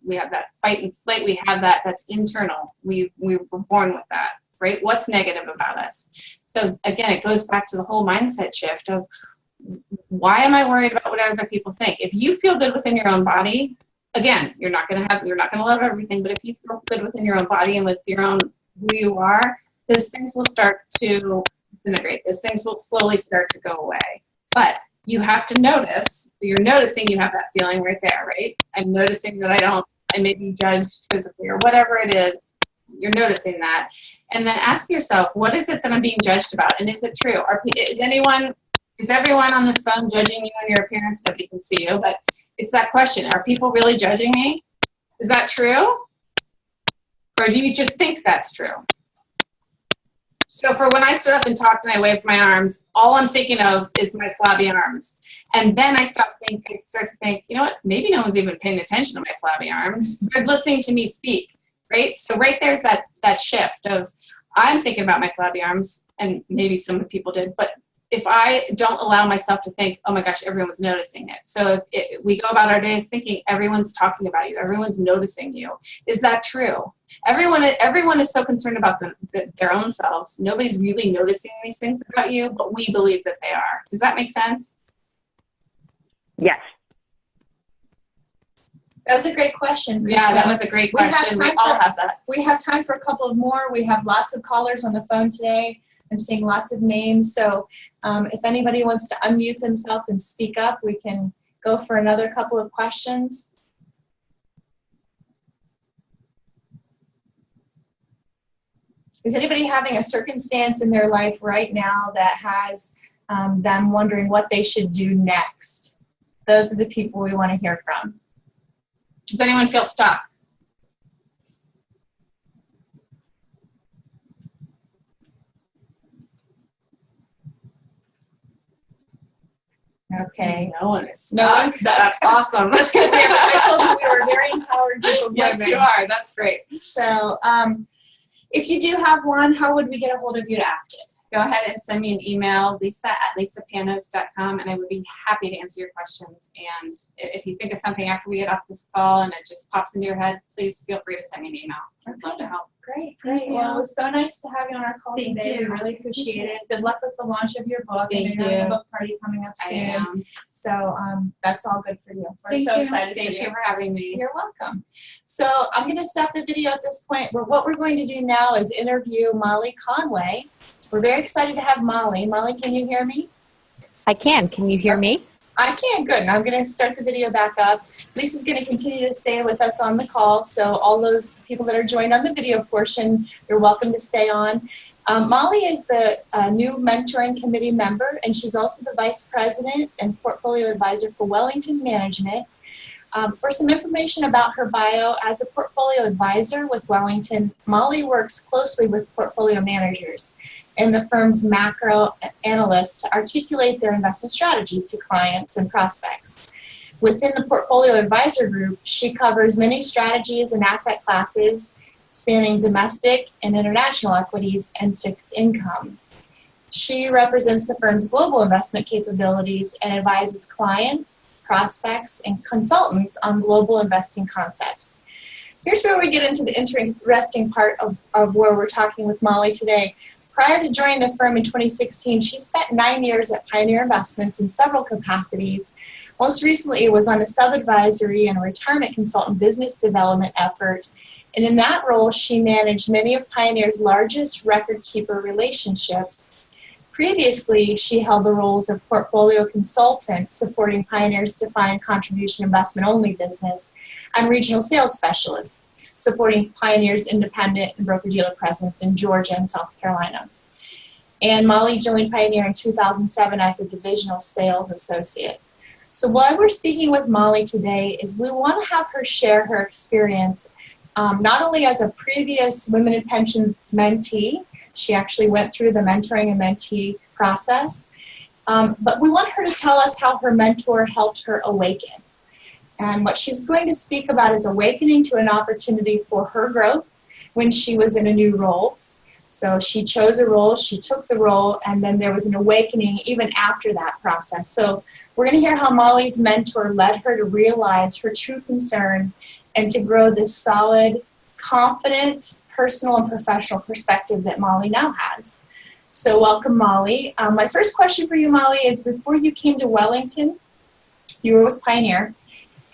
Speaker 3: we have that fight and flight. We have that's internal. We were born with that, right? What's negative about us? So again, it goes back to the whole mindset shift of, why am I worried about what other people think? If you feel good within your own body, again, you're not going to love everything, but if you feel good within your own body and with your own who you are, those things will start to disintegrate. Those things will slowly start to go away. But you have to notice, you're noticing you have that feeling right there, right? I'm noticing that I may be judged physically or whatever it is. You're noticing that. And then ask yourself, what is it that I'm being judged about? And is it true? Is everyone on this phone judging you on your appearance? Nobody can see you, but it's that question. Are people really judging me? Is that true? Or do you just think that's true? So for when I stood up and talked and I waved my arms, all I'm thinking of is my flabby arms. And then I start to think, you know what, maybe no one's even paying attention to my flabby arms. They're listening to me speak, right? So right there's that shift of, I'm thinking about my flabby arms, and maybe some of the people did, but if I don't allow myself to think, oh my gosh, everyone's noticing it. So if we go about our days thinking everyone's talking about you, everyone's noticing you, is that true? Everyone is so concerned about their own selves. Nobody's really noticing these things about you, but we believe that they are. Does that make sense?
Speaker 4: Yes.
Speaker 1: That was a great question, Kristen.
Speaker 3: Yeah, that was a great question. We all have that.
Speaker 1: We have time for a couple of more. We have lots of callers on the phone today. I'm seeing lots of names. So if anybody wants to unmute themselves and speak up, we can go for another couple of questions. Is anybody having a circumstance in their life right now that has them wondering what they should do next? Those are the people we want to hear from.
Speaker 3: Does anyone feel stuck?
Speaker 1: Okay.
Speaker 3: No one is stuck.
Speaker 1: No one's stuck.
Speaker 3: That's awesome.
Speaker 1: That's good. I told you we were a very empowered group of
Speaker 3: Yes,
Speaker 1: women.
Speaker 3: you are. That's great.
Speaker 1: So if you do have one, how would we get a hold of you to ask it?
Speaker 3: Go ahead and send me an email, lisa@lisapanos.com, and I would be happy to answer your questions. And if you think of something after we get off this call and it just pops into your head, please feel free to send me an email. I'd love to help.
Speaker 1: Great.
Speaker 3: Thank you.
Speaker 1: Well, it was so nice to have you on our call
Speaker 3: Thank
Speaker 1: today. We
Speaker 3: you.
Speaker 1: really appreciate it. Good luck with the launch of your book.
Speaker 3: Thank
Speaker 1: and you're having a
Speaker 3: you.
Speaker 1: book party coming up
Speaker 3: I
Speaker 1: soon.
Speaker 3: am.
Speaker 1: So that's all good for you. We're
Speaker 3: Thank
Speaker 1: so
Speaker 3: you.
Speaker 1: excited
Speaker 3: Thank
Speaker 1: for
Speaker 3: you for having me.
Speaker 1: You're welcome. So I'm going to stop the video at this point. What we're going to do now is interview Molly Conway. We're very excited to have Molly. Molly, can you hear me?
Speaker 5: I can. Can you hear me?
Speaker 1: I can. Good. And I'm going to start the video back up. Lisa's going to continue to stay with us on the call. So all those people that are joined on the video portion, you're welcome to stay on. Molly is the new mentoring committee member, and she's also the vice president and portfolio advisor for Wellington Management. For some information about her bio, as a portfolio advisor with Wellington, Molly works closely with portfolio managers and the firm's macro analysts to articulate their investment strategies to clients and prospects. Within the portfolio advisor group, she covers many strategies and asset classes spanning domestic and international equities and fixed income. She represents the firm's global investment capabilities and advises clients, prospects, and consultants on global investing concepts. Here's where we get into the interesting part of where we're talking with Molly today. Prior to joining the firm in 2016, she spent 9 years at Pioneer Investments in several capacities. Most recently, it was on a sub-advisory and a retirement consultant business development effort. And in that role, she managed many of Pioneer's largest record-keeper relationships. Previously, she held the roles of portfolio consultant, supporting Pioneer's defined contribution investment-only business, and regional sales specialist, supporting Pioneer's independent and broker-dealer presence in Georgia and South Carolina. And Molly joined Pioneer in 2007 as a divisional sales associate. So why we're speaking with Molly today is we want to have her share her experience, not only as a previous Women in Pensions mentee. She actually went through the mentoring and mentee process, but we want her to tell us how her mentor helped her awaken. And what she's going to speak about is awakening to an opportunity for her growth when she was in a new role. So she chose a role, she took the role, and then there was an awakening even after that process. So we're going to hear how Molly's mentor led her to realize her true concern and to grow this solid, confident, personal and professional perspective that Molly now has. So welcome, Molly. My first question for you, Molly, is before you came to Wellington, you were with Pioneer,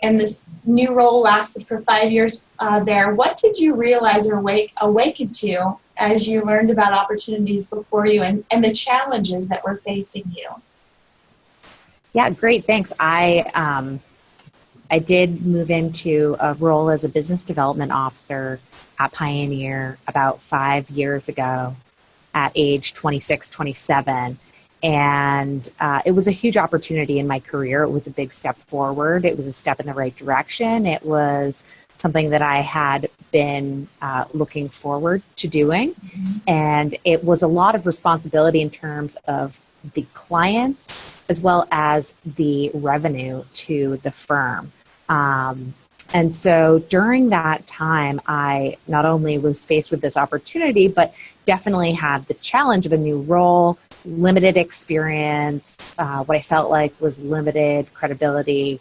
Speaker 1: and this new role lasted for 5 years there. What did you realize or awaken to as you learned about opportunities before you and the challenges that were facing you?
Speaker 5: Yeah, great. Thanks. I did move into a role as a business development officer at Pioneer about 5 years ago at age 26, 27. And it was a huge opportunity in my career. It was a big step forward. It was a step in the right direction. It was something that I had been looking forward to doing. Mm-hmm. And it was a lot of responsibility in terms of the clients as well as the revenue to the firm. And so during that time, I not only was faced with this opportunity, but definitely had the challenge of a new role, limited experience, what I felt like was limited credibility,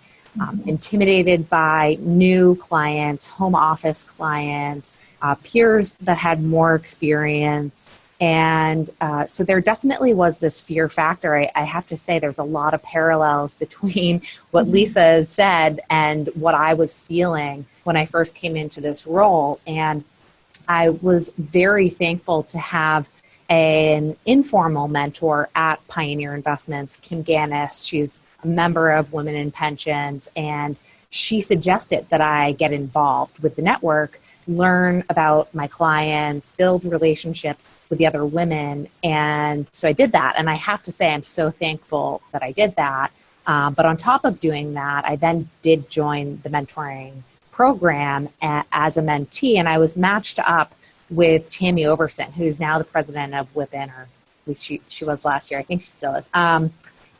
Speaker 5: intimidated by new clients, home office clients, peers that had more experience. And so there definitely was this fear factor. I have to say there's a lot of parallels between what Lisa has said and what I was feeling when I first came into this role. And I was very thankful to have an informal mentor at Pioneer Investments, Kim Gannis. She's a member of Women in Pensions, and she suggested that I get involved with the network, learn about my clients, build relationships with the other women. And so I did that. And I have to say, I'm so thankful that I did that. But on top of doing that, I then did join the mentoring program as a mentee. And I was matched up with Tammy Overson, who's now the president of WiPN, or at least she was last year. I think she still is.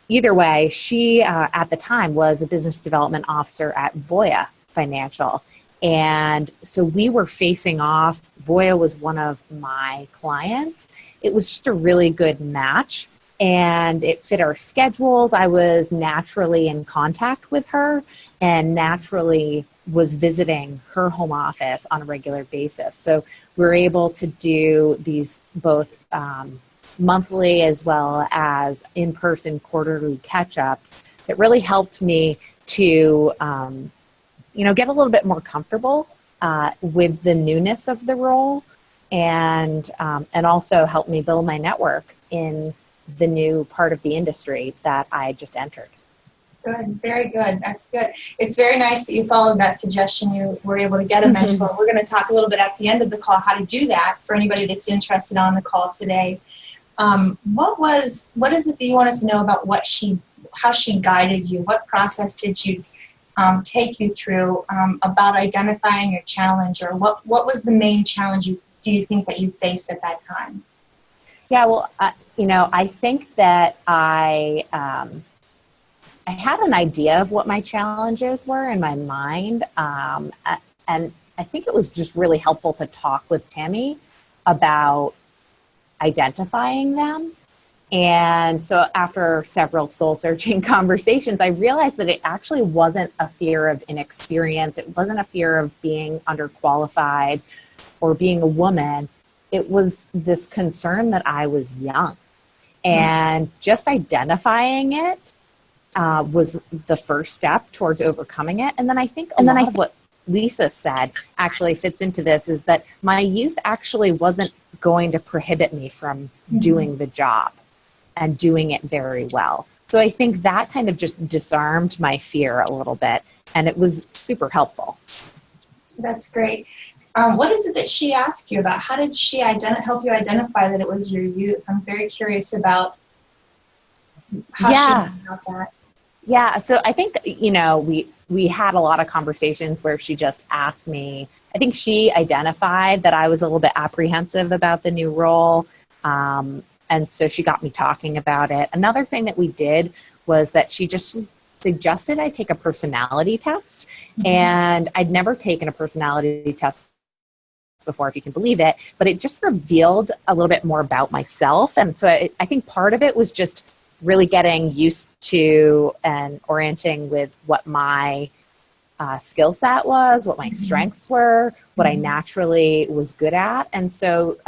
Speaker 5: Either way, she, at the time, was a business development officer at Voya Financial. And so we were facing off. Voya was one of my clients. It was just a really good match, and it fit our schedules. I was naturally in contact with her and naturally was visiting her home office on a regular basis. So we're able to do these both monthly as well as in-person quarterly catch-ups that really helped me to, get a little bit more comfortable with the newness of the role, and also helped me build my network in the new part of the industry that I just entered.
Speaker 1: Good, very good. That's good. It's very nice that you followed that suggestion. You were able to get a mentor. We're going to talk a little bit at the end of the call how to do that for anybody that's interested on the call today. What is it that you want us to know about how she guided you? What process did you take you through about identifying your challenge, or what was the main challenge do you think that you faced at that time?
Speaker 5: Yeah, well, I think that I had an idea of what my challenges were in my mind, and I think it was just really helpful to talk with Tammy about identifying them. And so after several soul-searching conversations, I realized that it actually wasn't a fear of inexperience. It wasn't a fear of being underqualified or being a woman. It was this concern that I was young. And just identifying it was the first step towards overcoming it. And then I think a lot of what Lisa said actually fits into this, is that my youth actually wasn't going to prohibit me from doing the job and doing it very well. So I think that kind of just disarmed my fear a little bit, and it was super helpful.
Speaker 1: That's great. What is it that she asked you about? How did she help you identify that it was your youth? I'm very curious about how she knew about that.
Speaker 5: Yeah, so I think, we had a lot of conversations where she just asked me, I think she identified that I was a little bit apprehensive about the new role. And so she got me talking about it. Another thing that we did was that she just suggested I take a personality test. And I'd never taken a personality test before, if you can believe it, but it just revealed a little bit more about myself. And so I think part of it was just really getting used to and orienting with what my skill set was, what my strengths were, what I naturally was good at. And so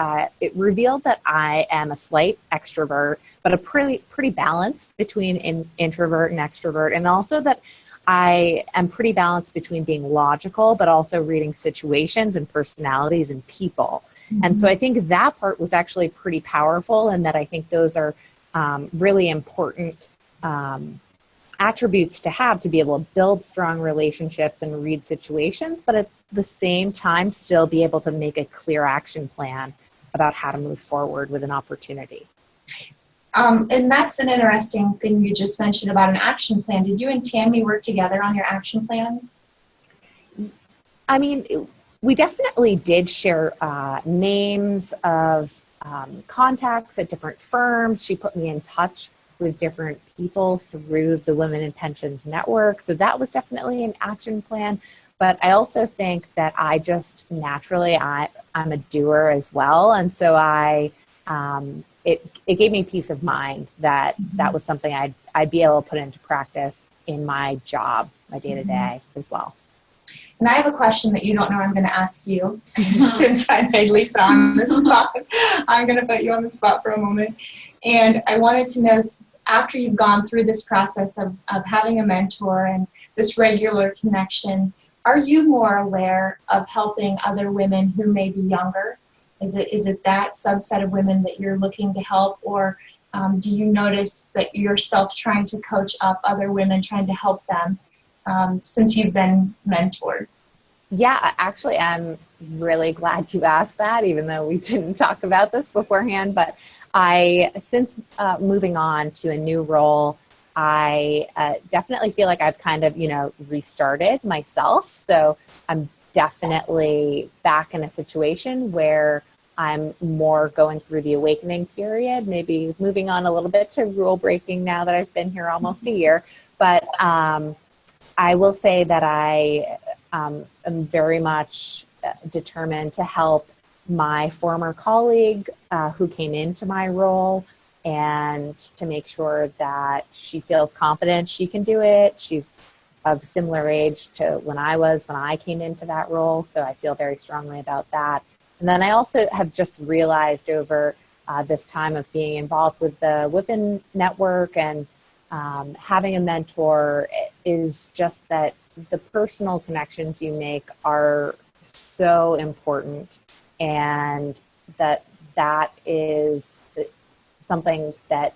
Speaker 5: it revealed that I am a slight extrovert, but a pretty balanced between introvert and extrovert. And also that I am pretty balanced between being logical, but also reading situations and personalities and people. And so I think that part was actually pretty powerful, and that I think those are really important attributes to have to be able to build strong relationships and read situations, but at the same time still be able to make a clear action plan about how to move forward with an opportunity.
Speaker 1: And that's an interesting thing you just mentioned about an action plan. Did you and Tammy work together on your action plan?
Speaker 5: I mean, we definitely did share names of contacts at different firms. She put me in touch with different people through the Women in Pensions Network. So that was definitely an action plan. But I also think that I just naturally, I'm a doer as well. And so it gave me peace of mind that that was something I'd be able to put into practice in my job, my day-to-day as well.
Speaker 1: And I have a question that you don't know I'm going to ask you. Since I made Lisa on the spot, I'm going to put you on the spot for a moment. And I wanted to know, after you've gone through this process of having a mentor and this regular connection, are you more aware of helping other women who may be younger? Is it that subset of women that you're looking to help, or do you notice that yourself trying to coach up other women, trying to help them since you've been mentored?
Speaker 5: Yeah, actually, I'm really glad you asked that, even though we didn't talk about this beforehand. But since moving on to a new role, I definitely feel like I've kind of, restarted myself. So I'm definitely back in a situation where I'm more going through the awakening period, maybe moving on a little bit to rule breaking now that I've been here almost a year. But I will say that I am very much determined to help my former colleague who came into my role, and to make sure that she feels confident she can do it. She's of similar age to when I came into that role. So I feel very strongly about that. And then I also have just realized over this time of being involved with the WiPN network and having a mentor is just that the personal connections you make are so important, and that is something that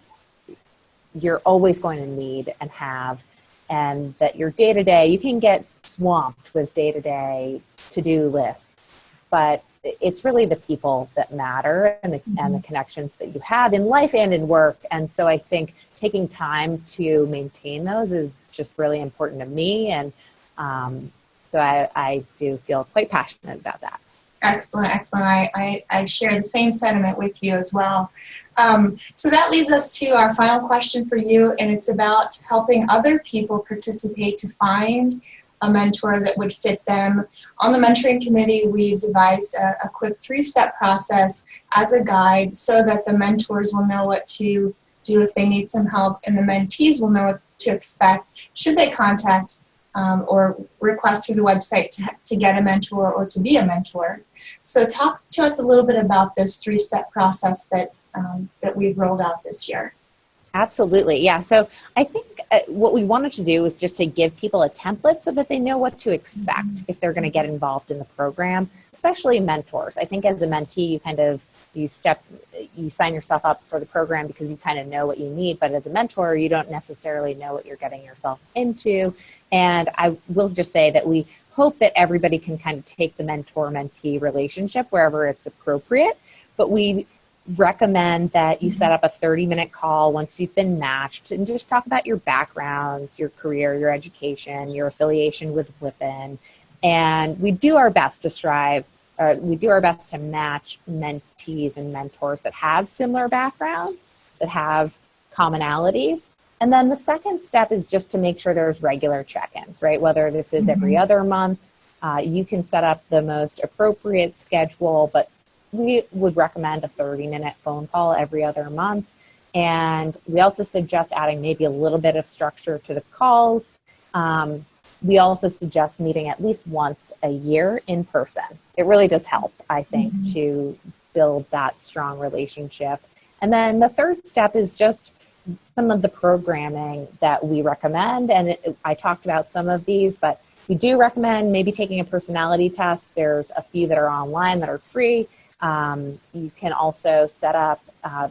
Speaker 5: you're always going to need and have, and that your day-to-day, you can get swamped with day-to-day to-do lists, but it's really the people that matter and the connections that you have in life and in work. And so I think taking time to maintain those is just really important to me. And so I do feel quite passionate about that.
Speaker 1: Excellent, excellent. I share the same sentiment with you as well. So that leads us to our final question for you, and it's about helping other people participate to find a mentor that would fit them. On the mentoring committee, we devised a quick 3-step process as a guide so that the mentors will know what to do if they need some help, and the mentees will know what to expect should they contact or request through the website to get a mentor or to be a mentor. So talk to us a little bit about this 3-step process that we've rolled out this year.
Speaker 5: Absolutely. Yeah. So I think what we wanted to do was just to give people a template so that they know what to expect if they're going to get involved in the program, especially mentors. I think as a mentee, you sign yourself up for the program because you kind of know what you need, but as a mentor, you don't necessarily know what you're getting yourself into. And I will just say that we hope that everybody can kind of take the mentor-mentee relationship wherever it's appropriate, but we recommend that you set up a 30-minute call once you've been matched and just talk about your backgrounds, your career, your education, your affiliation with WiPN. And we do our best to match mentees and mentors that have similar backgrounds, that have commonalities. And then the second step is just to make sure there's regular check-ins, right? Whether this is every other month, you can set up the most appropriate schedule, but we would recommend a 30-minute phone call every other month. And we also suggest adding maybe a little bit of structure to the calls. We also suggest meeting at least once a year in person. It really does help, I think, to build that strong relationship. And then the third step is just some of the programming that we recommend. And I talked about some of these, but we do recommend maybe taking a personality test. There's a few that are online that are free. You can also set up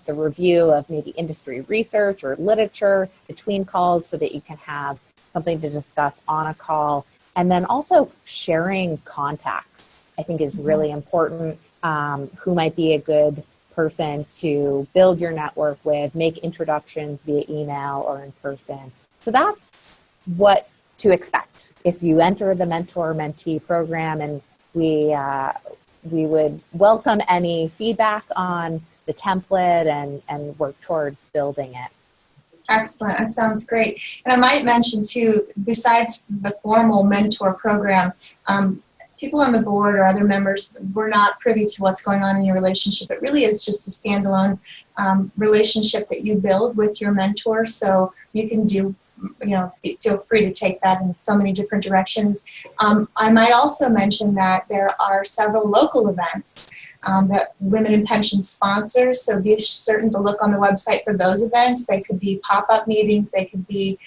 Speaker 5: the review of maybe industry research or literature between calls so that you can have something to discuss on a call. And then also sharing contacts, I think, is really important. Who might be a good person to build your network with, make introductions via email or in person. So that's what to expect if you enter the mentor-mentee program, and we would welcome any feedback on the template and work towards building it.
Speaker 1: Excellent. That sounds great. And I might mention too, besides the formal mentor program, people on the board or other members, we're not privy to what's going on in your relationship. It really is just a standalone relationship that you build with your mentor. So you can feel free to take that in so many different directions. I might also mention that there are several local events that Women in Pensions sponsors, so be certain to look on the website for those events. They could be pop-up meetings, they could be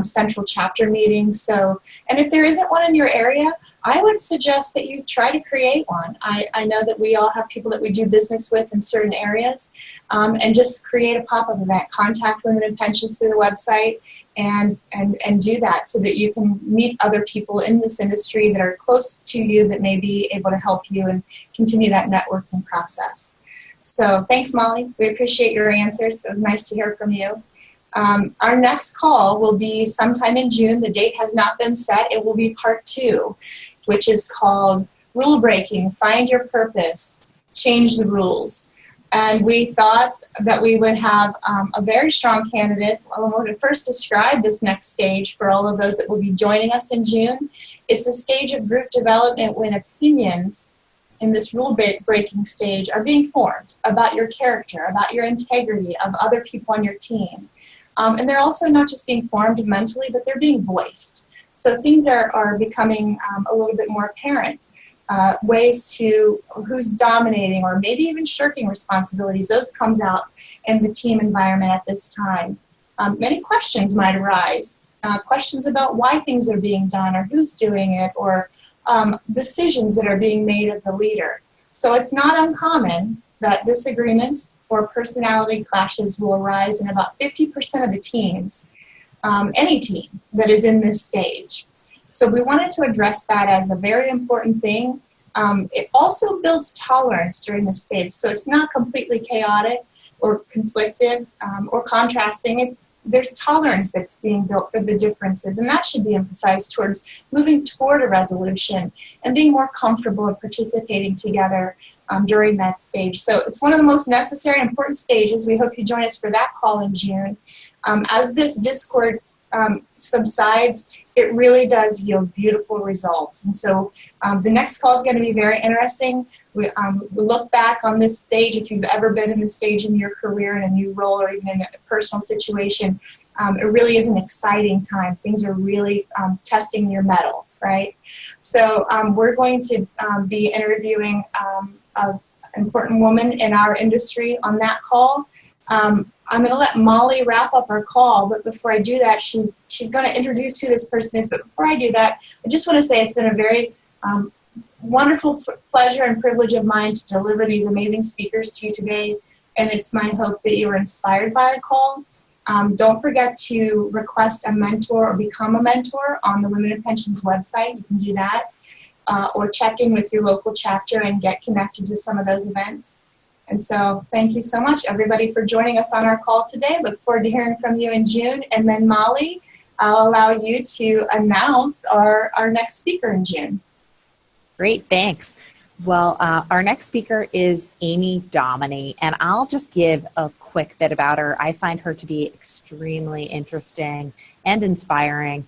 Speaker 1: central chapter meetings. So, and if there isn't one in your area, I would suggest that you try to create one. I know that we all have people that we do business with in certain areas, and just create a pop-up event. Contact Women in Pensions through the website and do that so that you can meet other people in this industry that are close to you that may be able to help you and continue that networking process. So thanks, Molly. We appreciate your answers. It was nice to hear from you. Our next call will be sometime in June. The date has not been set. It will be part 2, which is called Rule Breaking, Find Your Purpose, Change the Rules. And we thought that we would have a very strong candidate. Well, we're going to first describe this next stage for all of those that will be joining us in June. It's a stage of group development when opinions in this rule-breaking stage are being formed about your character, about your integrity, of other people on your team. And they're also not just being formed mentally, but they're being voiced. So things are becoming a little bit more apparent. Ways to who's dominating or maybe even shirking responsibilities, those comes out in the team environment at this time. Many questions might arise. Questions about why things are being done or who's doing it, or decisions that are being made of the leader. So it's not uncommon that disagreements or personality clashes will arise in about 50% of the teams, any team that is in this stage. So we wanted to address that as a very important thing. It also builds tolerance during this stage. So it's not completely chaotic or conflicted or contrasting. There's tolerance that's being built for the differences, and that should be emphasized towards moving toward a resolution and being more comfortable in participating together during that stage. So it's one of the most necessary and important stages. We hope you join us for that call in June. As this discord subsides, it really does yield beautiful results. And so the next call is going to be very interesting. We look back on this stage, if you've ever been in this stage in your career in a new role or even in a personal situation. It really is an exciting time. Things are really testing your mettle, right? So we're going to be interviewing an important woman in our industry on that call. I'm going to let Molly wrap up our call, but before I do that, she's going to introduce who this person is. But before I do that, I just want to say it's been a very wonderful pleasure and privilege of mine to deliver these amazing speakers to you today, and it's my hope that you were inspired by the call. Don't forget to request a mentor or become a mentor on the Women in Pensions website. You can do that, or check in with your local chapter and get connected to some of those events. And so thank you so much, everybody, for joining us on our call today. Look forward to hearing from you in June. And then, Molly, I'll allow you to announce our next speaker in June.
Speaker 5: Great, thanks. Well, our next speaker is Amy Dominy, and I'll just give a quick bit about her. I find her to be extremely interesting and inspiring.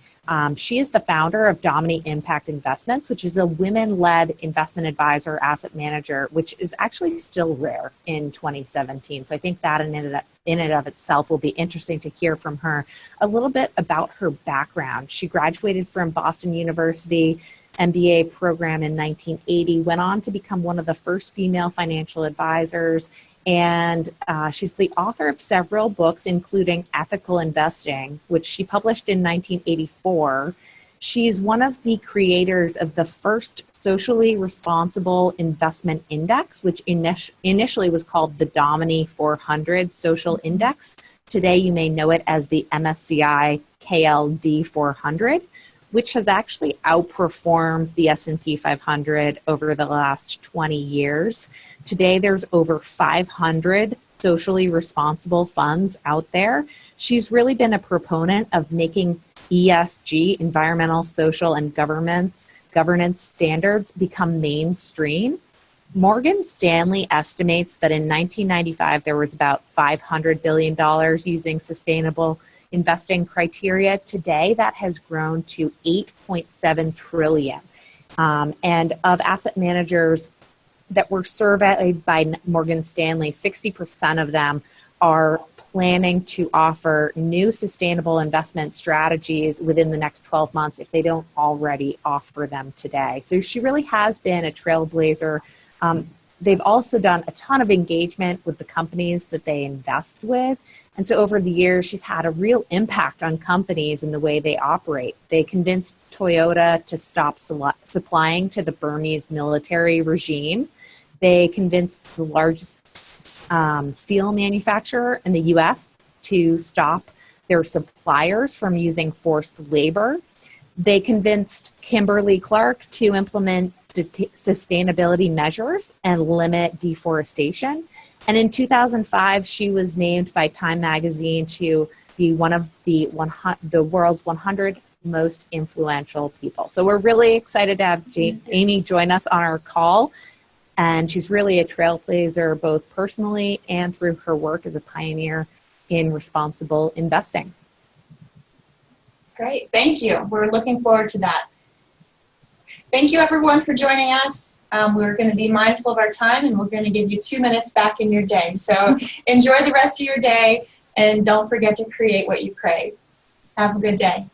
Speaker 5: She is the founder of Dominy Impact Investments, which is a women-led investment advisor, asset manager, which is actually still rare in 2017. So I think that in and of itself will be interesting to hear from her a little bit about her background. She graduated from Boston University MBA program in 1980, went on to become one of the first female financial advisors, and she's the author of several books, including Ethical Investing, which she published in 1984. She's one of the creators of the first socially responsible investment index, which initially was called the Dominy 400 Social Index. Today, you may know it as the MSCI KLD 400, which has actually outperformed the S&P 500 over the last 20 years. Today, there's over 500 socially responsible funds out there. She's really been a proponent of making ESG, environmental, social, and governance standards become mainstream. Morgan Stanley estimates that in 1995, there was about $500 billion using sustainable investing criteria. Today, that has grown to 8.7 trillion. And of asset managers that were surveyed by Morgan Stanley, 60% of them are planning to offer new sustainable investment strategies within the next 12 months if they don't already offer them today. So she really has been a trailblazer. They've also done a ton of engagement with the companies that they invest with. And so over the years, she's had a real impact on companies and the way they operate. They convinced Toyota to stop supplying to the Burmese military regime. They convinced the largest steel manufacturer in the U.S. to stop their suppliers from using forced labor. They convinced Kimberly-Clark to implement sustainability measures and limit deforestation. And in 2005, she was named by Time magazine to be one of the world's 100 most influential people. So we're really excited to have Amy join us on our call. And she's really a trailblazer, both personally and through her work as a pioneer in responsible investing.
Speaker 1: Great, thank you. We're looking forward to that. Thank you, everyone, for joining us. We're going to be mindful of our time, and we're going to give you 2 minutes back in your day. So enjoy the rest of your day, and don't forget to create what you crave. Have a good day.